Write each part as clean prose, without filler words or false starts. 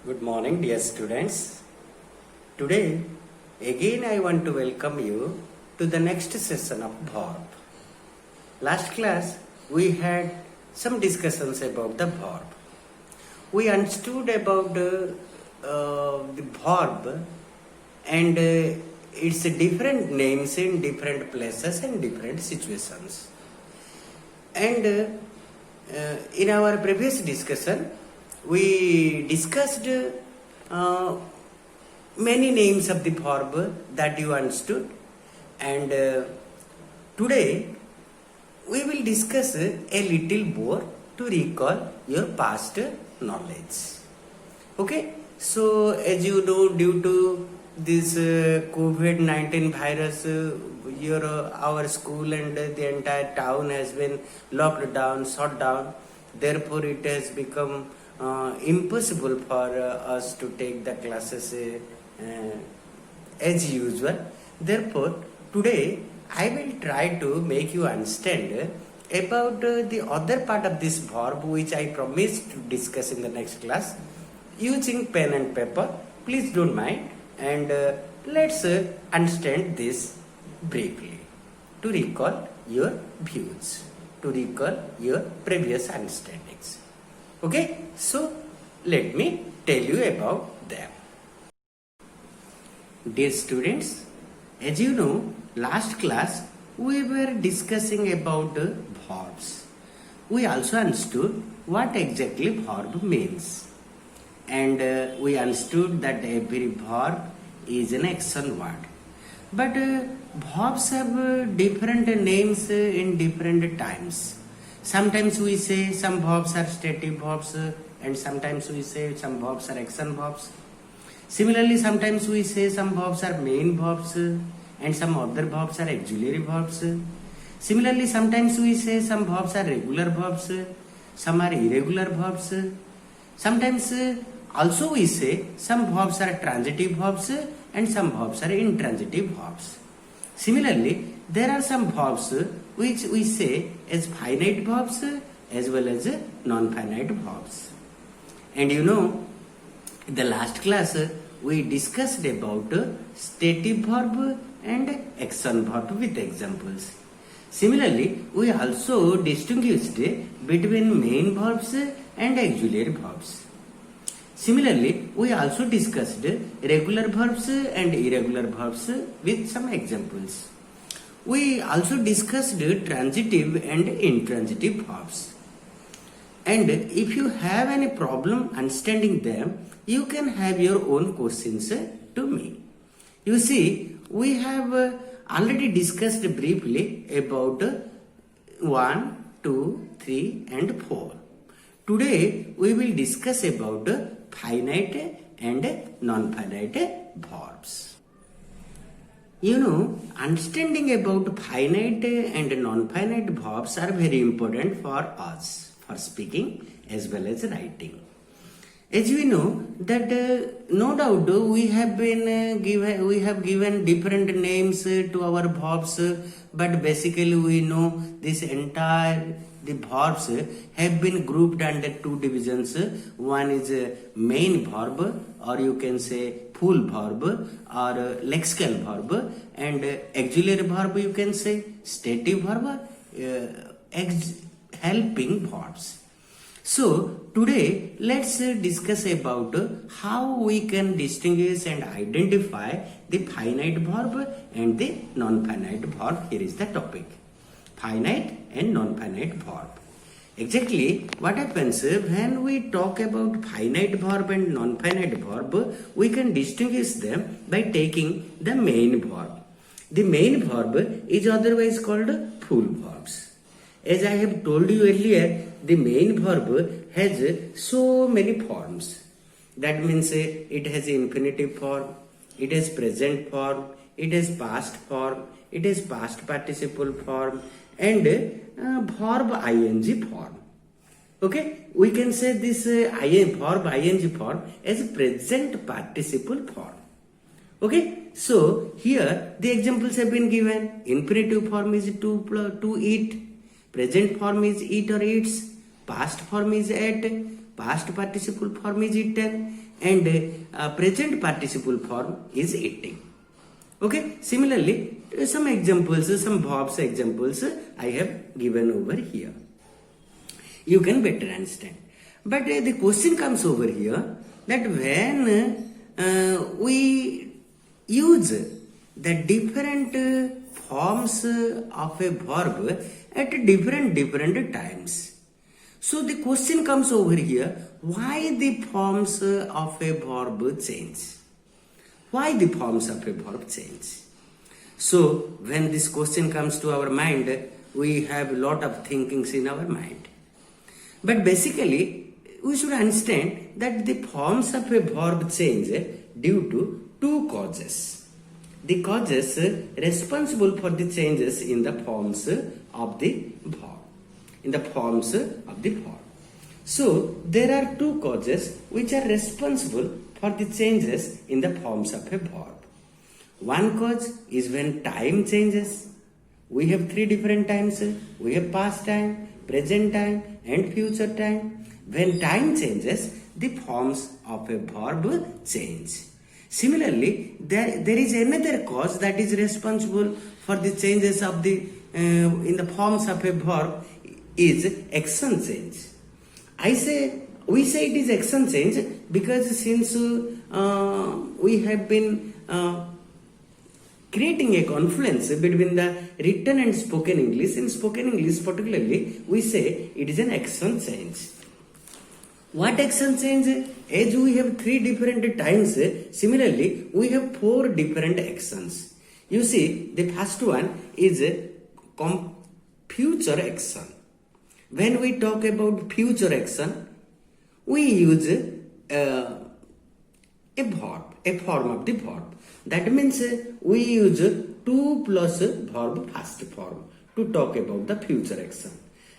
Good morning, dear students. Today, again I want to welcome you to the next session of verb. Last class, we had some discussions about the verb. We understood about the verb and its different names in different places and different situations. And in our previous discussion, we discussed many names of the verb that you understood, and today we will discuss a little more to recall your past knowledge. Okay, so as you know, due to this COVID-19 virus, our school and the entire town has been locked down, shut down. Therefore, it has become impossible for us to take the classes as usual. Therefore, today I will try to make you understand about the other part of this verb which I promised to discuss in the next class using pen and paper. Please don't mind, and let's understand this briefly to recall your views, to recall your previous understandings. Okay, so let me tell you about them. Dear students, as you know, last class we were discussing about verbs. We also understood what exactly verb means, and we understood that every verb is an action word. But verbs have different names in different times. Sometimes we say some verbs are stative verbs, and sometimes we say some verbs are action verbs. Similarly, sometimes we say some verbs are main verbs and some other verbs are auxiliary verbs. Similarly, sometimes we say some verbs are regular verbs, some are irregular verbs. Sometimes also we say some verbs are transitive verbs and some verbs are intransitive verbs. Similarly, there are some verbs which we say as finite verbs as well as non-finite verbs. And you know, in the last class we discussed about stative verb and action verb with examples. Similarly, we also distinguished between main verbs and auxiliary verbs. Similarly, we also discussed regular verbs and irregular verbs with some examples. We also discussed transitive and intransitive verbs. And if you have any problem understanding them, you can have your own questions to me. You see, we have already discussed briefly about 1, 2, 3 and 4. Today we will discuss about finite and non-finite verbs. You know, understanding about finite and non-finite verbs are very important for us, for speaking as well as writing. As we know that no doubt we have given different names to our verbs, but basically we know this entire the verbs have been grouped under two divisions. One is main verb, or you can say full verb or lexical verb, and auxiliary verb you can say stative verb, helping verbs. So today let's discuss about how we can distinguish and identify the finite verb and the non-finite verb. Here is the topic: finite and non-finite verb. Exactly what happens when we talk about finite verb and non-finite verb, we can distinguish them by taking the main verb. The main verb is otherwise called full verbs. As I have told you earlier, the main verb has so many forms. That means it has infinitive form, it has present form, it has past form, it has past participle form, and verb ing form. Okay, we can say this verb ing form as present participle form. Okay, so here the examples have been given. Infinitive form is to eat, present form is eat or eats, past form is ate, past participle form is eaten, and present participle form is eating. Okay, similarly, some examples, some verbs examples I have given over here. You can better understand. But the question comes over here that when we use the different forms of a verb at different times. So the question comes over here, why the forms of a verb change? Why the forms of a verb change? So when this question comes to our mind, we have a lot of thinkings in our mind. But basically, we should understand that the forms of a verb change due to two causes. The causes responsible for the changes in the forms of the verb. So there are two causes which are responsible for the changes in the forms of a verb. One cause is when time changes. We have three different times. We have past time, present time, and future time. When time changes, the forms of a verb change. Similarly, there is another cause that is responsible for the changes of the in the forms of a verb is action change. We say it is action change because since we have been creating a confluence between the written and spoken English. In spoken English particularly, we say it is an action change. What action change? As we have three different times, similarly, we have four different actions. You see, the first one is future action. When we talk about future action, we use a verb, a form of the verb. That means we use to plus verb first form to talk about the future action.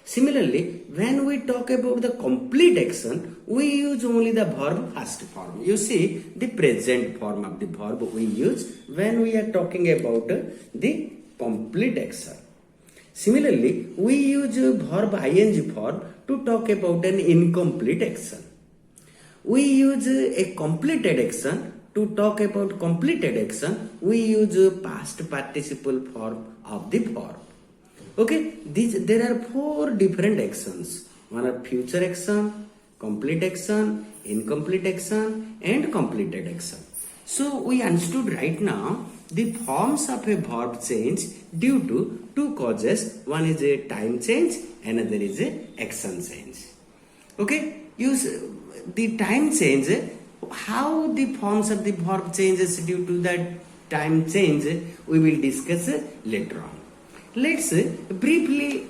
Similarly, when we talk about the complete action, we use only the verb first form. You see, the present form of the verb we use when we are talking about the complete action. Similarly, we use verb ing form to talk about an incomplete action. We use a completed action to talk about completed action. We use past participle form of the verb. Okay, there are four different actions. One are future action, complete action, incomplete action, and completed action. So we understood right now the forms of a verb change due to two causes. One is a time change, another is a action change. Okay, the time change, how the forms of the verb changes due to that time change, we will discuss later on. Let's briefly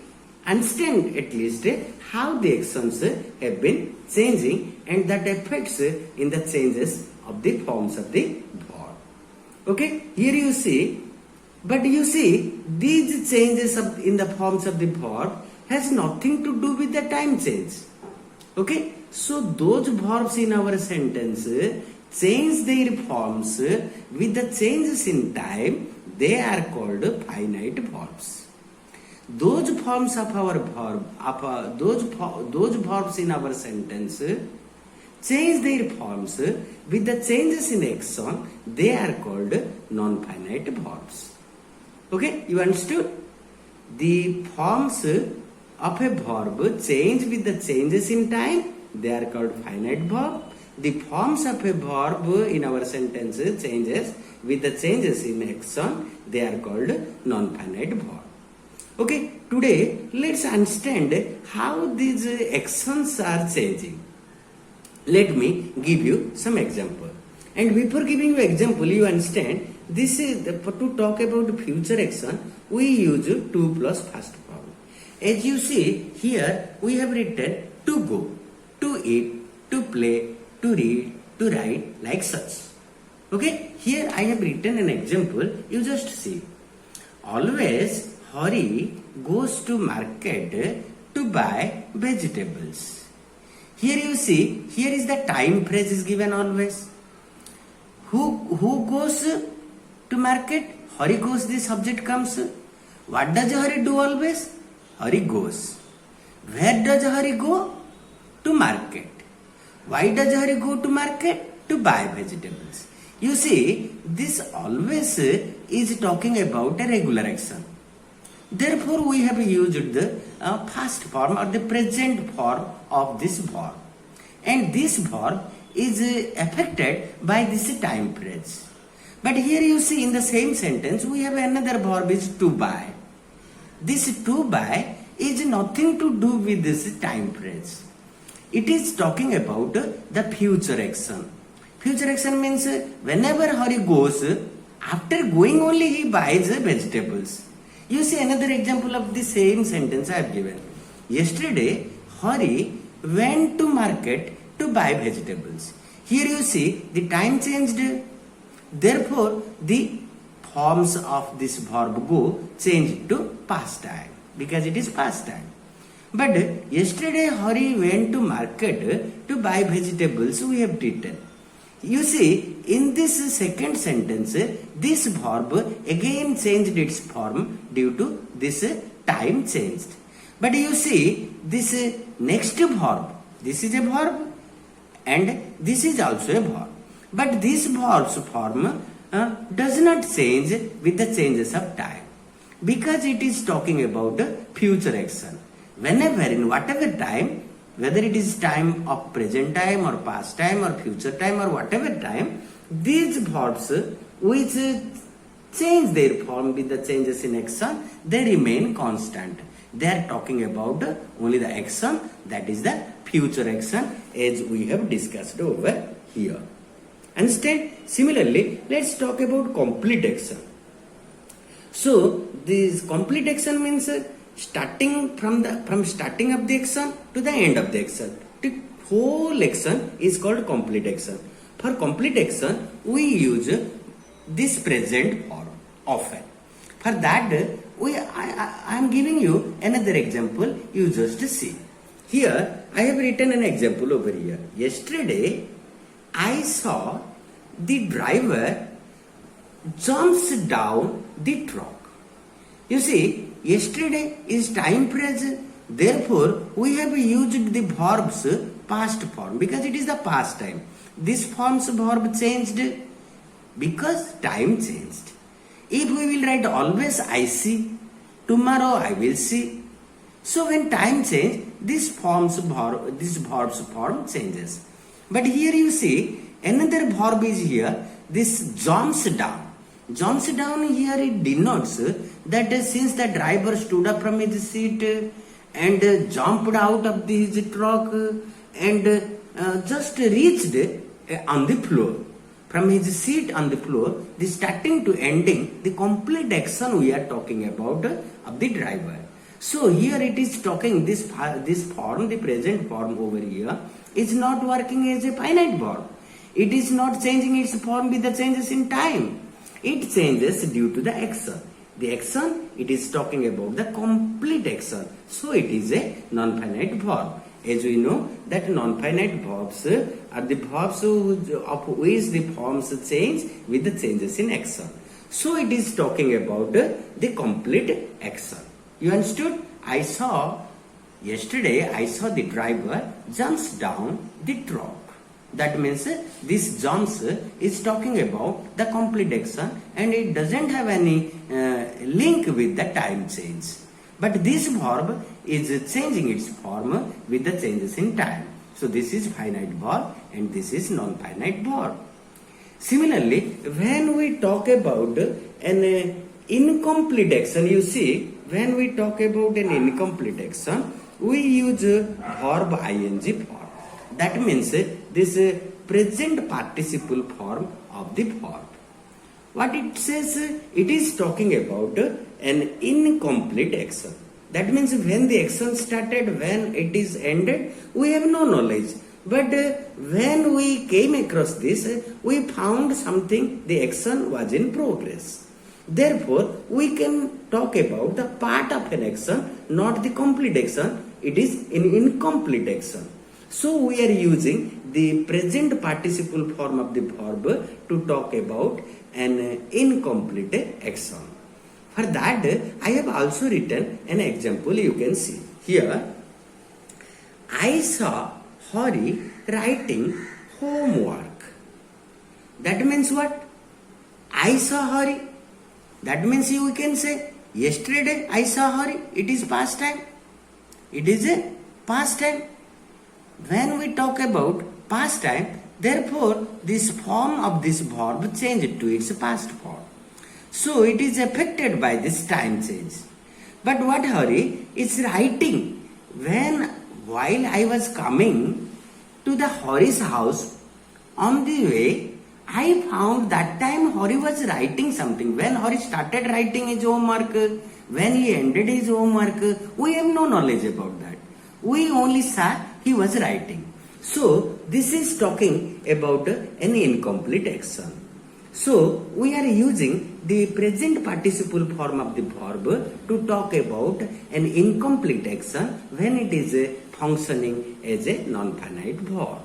understand at least how the actions have been changing and that affects in the changes of the forms of the verb. Okay, here you see, but you see these changes in the forms of the verb has nothing to do with the time change. Okay, so those verbs in our sentence change their forms with the changes in time. They are called finite verbs. Those forms of our verb, those verbs in our sentence change their forms with the changes in action. They are called non-finite verbs. Okay, you understood? The forms of a verb change with the changes in time. They are called finite verb. The forms of a verb in our sentence changes with the changes in action. They are called non-finite verb. Okay, today let's understand how these actions are changing. Let me give you some example. And before giving you example, you understand this is to talk about future action. We use to plus past form. As you see here, we have written to go, to eat, to play, to read, to write, like such. Okay, here I have written an example. You just see. Always Hari goes to market to buy vegetables. Here you see, here is the time phrase is given always. Who goes to market? Hari goes, the subject comes. What does Hari do always? Hari goes. Where does Hari go? To market. Why does Hari go to market? To buy vegetables. You see, this always is talking about a regular action. Therefore, we have used the past form or the present form of this verb. And this verb is affected by this time phrase. But here you see in the same sentence, we have another verb is to buy. This to buy is nothing to do with this time phrase. It is talking about the future action. Future action means whenever Hari goes, after going only he buys vegetables. You see another example of the same sentence I have given. Yesterday, Hari went to market to buy vegetables. Here you see the time changed. Therefore, the forms of this verb go changed to past time because it is past time. But yesterday Hari went to market to buy vegetables, we have written. You see, in this second sentence, this verb again changed its form due to this time changed. But you see, this next verb, this is a verb and this is also a verb. But this verb's form does not change with the changes of time because it is talking about future action. Whenever, in whatever time, whether it is time of present time or past time or future time or whatever time, these verbs which change their form with the changes in action, they remain constant. They are talking about only the action, that is the future action as we have discussed over here. Instead, similarly, let's talk about complete action. So, this complete action means starting from starting of the action to the end of the action. The whole action is called complete action. For complete action, we use this present form often. For that, I am giving you another example. You just see. Here, I have written an example over here. Yesterday, I saw the driver jumps down the truck. You see, yesterday is time phrase. Therefore, we have used the verb's past form because it is the past time. This form's verb changed because time changed. If we will write always I see, tomorrow I will see. So when time changes, this verb's form changes. But here you see another verb is here. This jumps down. Jumps down here it denotes that since the driver stood up from his seat and jumped out of his truck and just reached on the floor. From his seat on the floor, the starting to ending, the complete action we are talking about of the driver. So here it is talking this form, the present form over here, is not working as a finite verb. It is not changing its form with the changes in time. It changes due to the action. The action, it is talking about the complete action. So it is a non-finite verb. As we know that non-finite verbs are the verbs of which the forms change with the changes in action. So it is talking about the complete action. You understood? Yesterday I saw the driver jumps down the truck. That means this jumps is talking about the complete action and it doesn't have any link with the time change. But this verb is changing its form with the changes in time. So this is finite verb and this is non-finite verb. Similarly, when we talk about an incomplete action, you see, when we talk about an incomplete action, we use verb ing form. That means this present participle form of the verb. What it says, it is talking about an incomplete action. That means when the action started, when it is ended, we have no knowledge. But when we came across this, we found something, the action was in progress. Therefore, we can talk about the part of an action, not the complete action. It is an incomplete action. So we are using the present participle form of the verb to talk about an incomplete action. For that, I have also written an example you can see. Here, I saw Hari writing homework. That means what? I saw Hari. That means you can say, yesterday I saw Hari. It is past time. It is a past time. When we talk about past time, therefore this form of this verb changed to its past form. So it is affected by this time change. But what Hari is writing, while I was coming to the Hari's house, on the way, I found that time Hari was writing something. When Hari started writing his homework, when he ended his homework, we have no knowledge about that. We only saw he was writing. So this is talking about an incomplete action. So we are using the present participle form of the verb to talk about an incomplete action when it is functioning as a non-finite verb.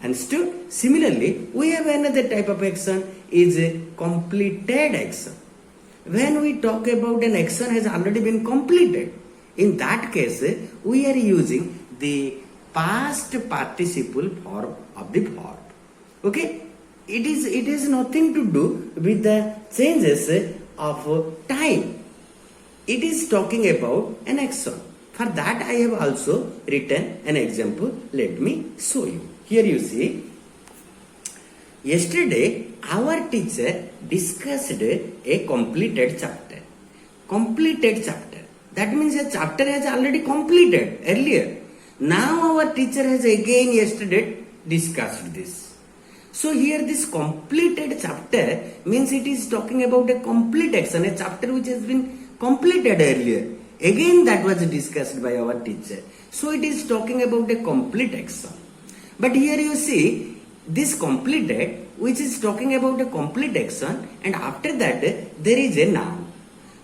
Understood? Similarly, we have another type of action is a completed action. When we talk about an action has already been completed, in that case, we are using the past participle form of the verb. Okay? It is nothing to do with the changes of time. It is talking about an action. For that, I have also written an example. Let me show you. Here you see, yesterday our teacher discussed a completed chapter. Completed chapter. That means a chapter has already completed earlier. Now our teacher has again yesterday discussed this. So here this completed chapter means it is talking about a complete action, a chapter which has been completed earlier. Again that was discussed by our teacher. So it is talking about a complete action. But here you see this completed which is talking about a complete action, and after that there is a noun.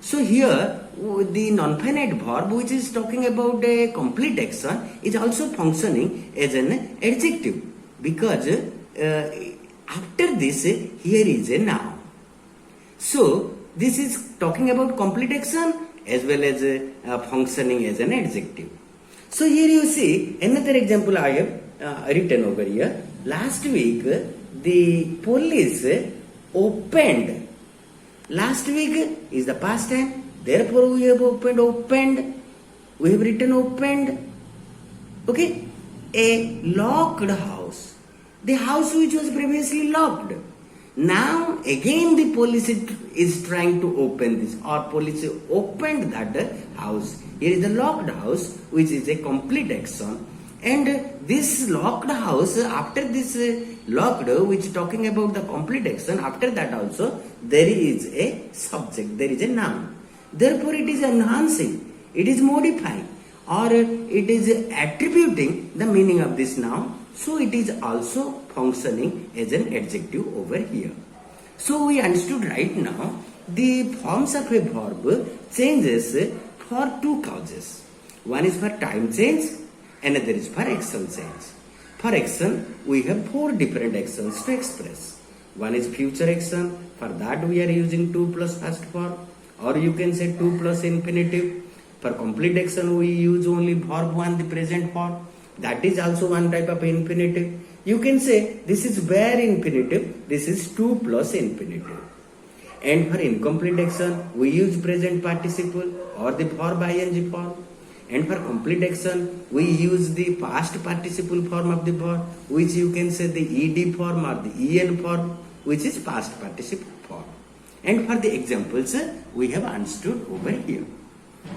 So here the non-finite verb which is talking about a complete action is also functioning as an adjective, because after this here is a noun. So this is talking about complete action as well as functioning as an adjective. So here you see another example I have written over here. Last week the police opened. Last week is the past time. Therefore we have opened. We have written opened. Okay. A locked house. The house which was previously locked. Now again the police is trying to open this, or police opened that house. Here is the locked house which is a complete action. And this locked house, after this locked, which is talking about the complete action, after that also there is a subject, there is a noun. Therefore it is enhancing, it is modifying, or it is attributing the meaning of this noun. So it is also functioning as an adjective over here. So we understood right now the forms of a verb changes for two causes. One is for time change, another is for action change. For action, we have four different actions to express. One is future action. For that we are using 2 plus past form, or you can say 2 plus infinitive. For complete action we use only verb 1, the present form. That is also one type of infinitive. You can say this is bare infinitive, this is 2 plus infinitive. And for incomplete action we use present participle or the verb ing form. And for complete action we use the past participle form of the verb, which you can say the ed form or the en form, which is past participle form. And for the examples we have understood over here.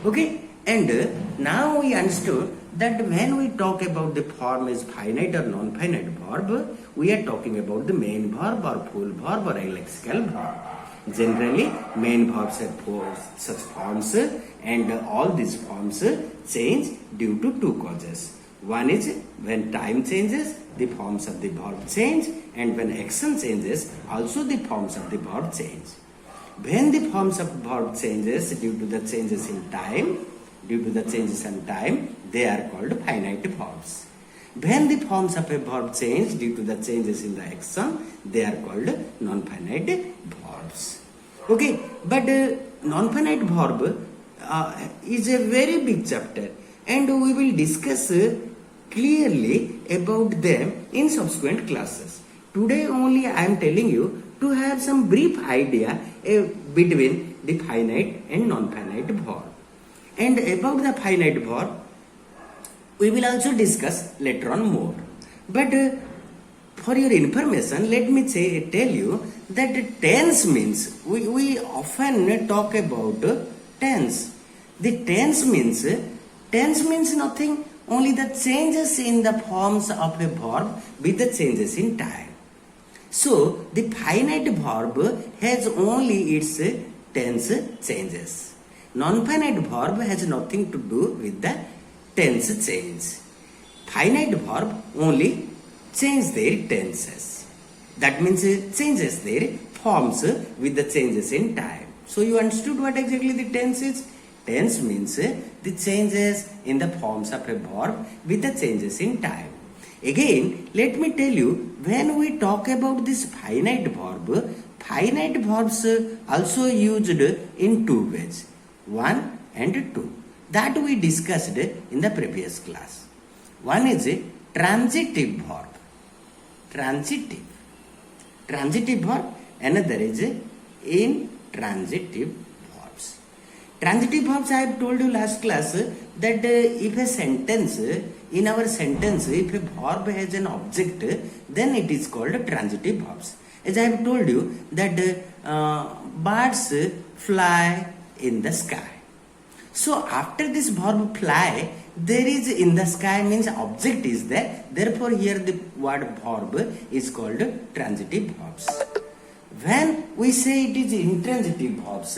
Okay, and now we understood that when we talk about the form as finite or non-finite verb, we are talking about the main verb or full verb or lexical verb. Generally, main verbs have such forms, and all these forms change due to two causes. One is when time changes, the forms of the verb change, and when action changes, also the forms of the verb change. When the forms of verb changes due to the changes in time, they are called finite verbs. When the forms of a verb change due to the changes in the action, they are called non-finite verbs. Okay, but non-finite verb is a very big chapter, and we will discuss clearly about them in subsequent classes. Today only I am telling you to have some brief idea between the finite and non-finite verb. And about the finite verb, we will also discuss later on more. But for your information, let me tell you that tense means, we often talk about tense. The tense means nothing, only the changes in the forms of a verb with the changes in time. So the finite verb has only its tense changes. Non-finite verb has nothing to do with the tense change. Finite verb only change their tenses. That means changes their forms with the changes in time. So you understood what exactly the tense is? Tense means the changes in the forms of a verb with the changes in time. Again, let me tell you, when we talk about this finite verbs also used in two ways, 1 and 2. That we discussed in the previous class. One is a transitive verb. Transitive verb. Another is intransitive verbs. Transitive verbs, I have told you last class that if a sentence, in our sentence, if a verb has an object, then it is called transitive verbs. As I have told you that birds fly in the sky. So after this verb fly, there is in the sky means object is there. Therefore here the word verb is called transitive verbs. When we say it is intransitive verbs,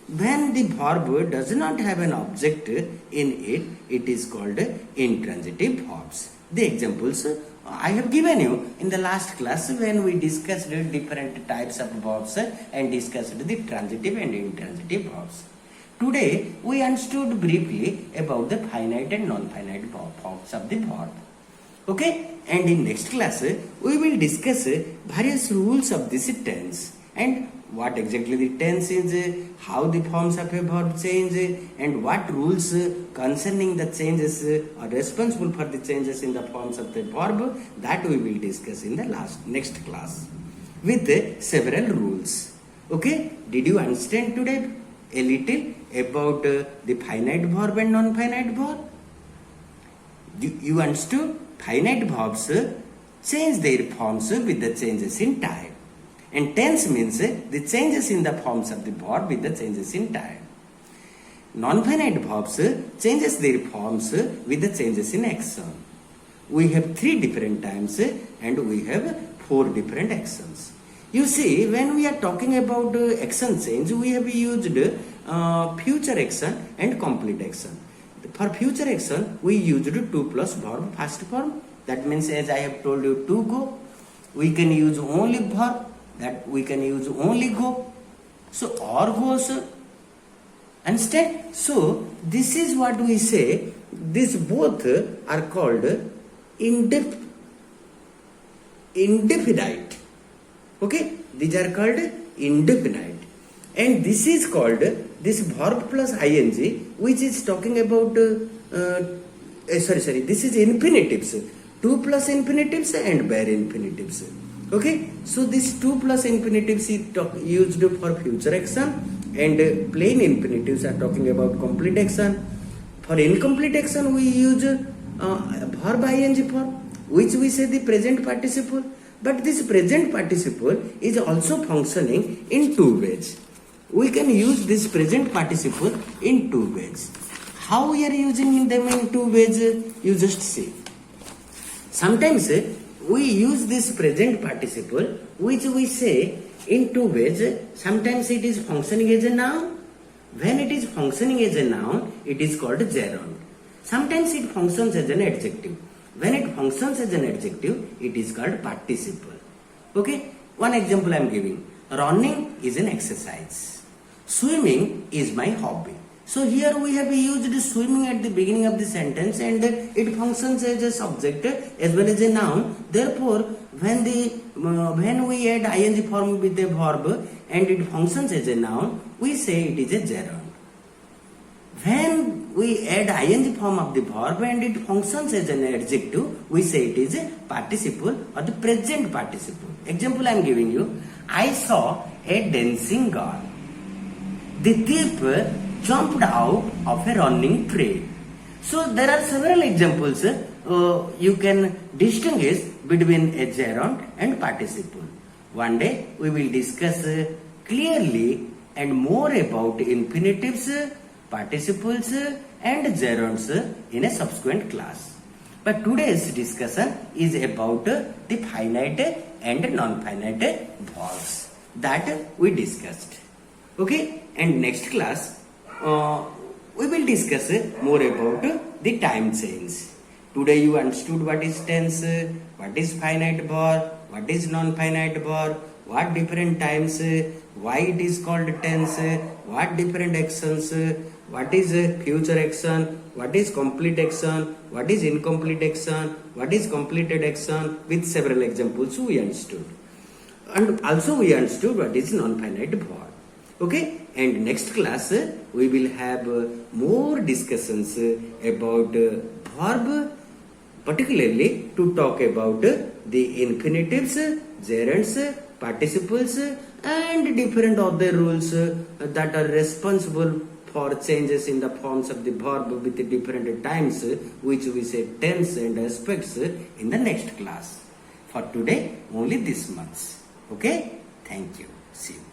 when the verb does not have an object in it, it is called intransitive verbs. The examples I have given you in the last class when we discussed different types of verbs and discussed the transitive and intransitive verbs. Today we understood briefly about the finite and non-finite forms of the verb. Okay, and in next class we will discuss various rules of this tense and what exactly the tense is, how the forms of a verb change, and what rules concerning the changes are responsible for the changes in the forms of the verb, that we will discuss in the next class with several rules. Okay, did you understand today a little about the finite verb and non-finite verb? You understood? Finite verbs change their forms with the changes in time. And tense means the changes in the forms of the verb with the changes in time. Non-finite verbs changes their forms with the changes in action. We have 3 different times and we have 4 different actions. You see, when we are talking about action change, we have used future action and complete action. For future action, we used 2 plus verb first form. That means, as I have told you, to go. We can use only verb. That we can use only go. So or goes. Understand? So this is what we say. These both are called indefinite. Okay? These are called indefinite. And this is called this verb plus ing, which is talking about this is infinitives. 2 plus infinitives and bare infinitives. Okay, so this 2 plus infinitives is used for future action and plain infinitives are talking about complete action. For incomplete action we use verb ing form, which we say the present participle. But this present participle is also functioning in 2 ways. We can use this present participle in 2 ways. How we are using them in 2 ways, you just see. Sometimes we use this present participle, which we say in 2 ways. Sometimes it is functioning as a noun. When it is functioning as a noun, it is called gerund. Sometimes it functions as an adjective. When it functions as an adjective, it is called participle. Okay, one example I am giving. Running is an exercise. Swimming is my hobby. So here we have used swimming at the beginning of the sentence and it functions as a subject as well as a noun. Therefore, when we add ing form with a verb and it functions as a noun, we say it is a gerund. When we add ing form of the verb and it functions as an adjective, we say it is a participle or the present participle. Example I am giving you. I saw a dancing girl. The thief jumped out of a running train. So there are several examples you can distinguish between a gerund and participle. One day we will discuss clearly and more about infinitives, participles and gerunds in a subsequent class. But today's discussion is about the finite and non-finite verbs that we discussed. Okay, and next class we will discuss more about the time change. Today you understood what is tense, what is finite verb, what is non-finite verb, what different times, why it is called tense, what different actions, what is future action, what is complete action, what is incomplete action, what is completed action, with several examples we understood. And also we understood what is non-finite verb. Okay, and next class we will have more discussions about verb, particularly to talk about the infinitives, gerunds, participles and different other rules that are responsible for changes in the forms of the verb with different times, which we say tense and aspects in the next class. For today only this much. Okay, thank you. See you.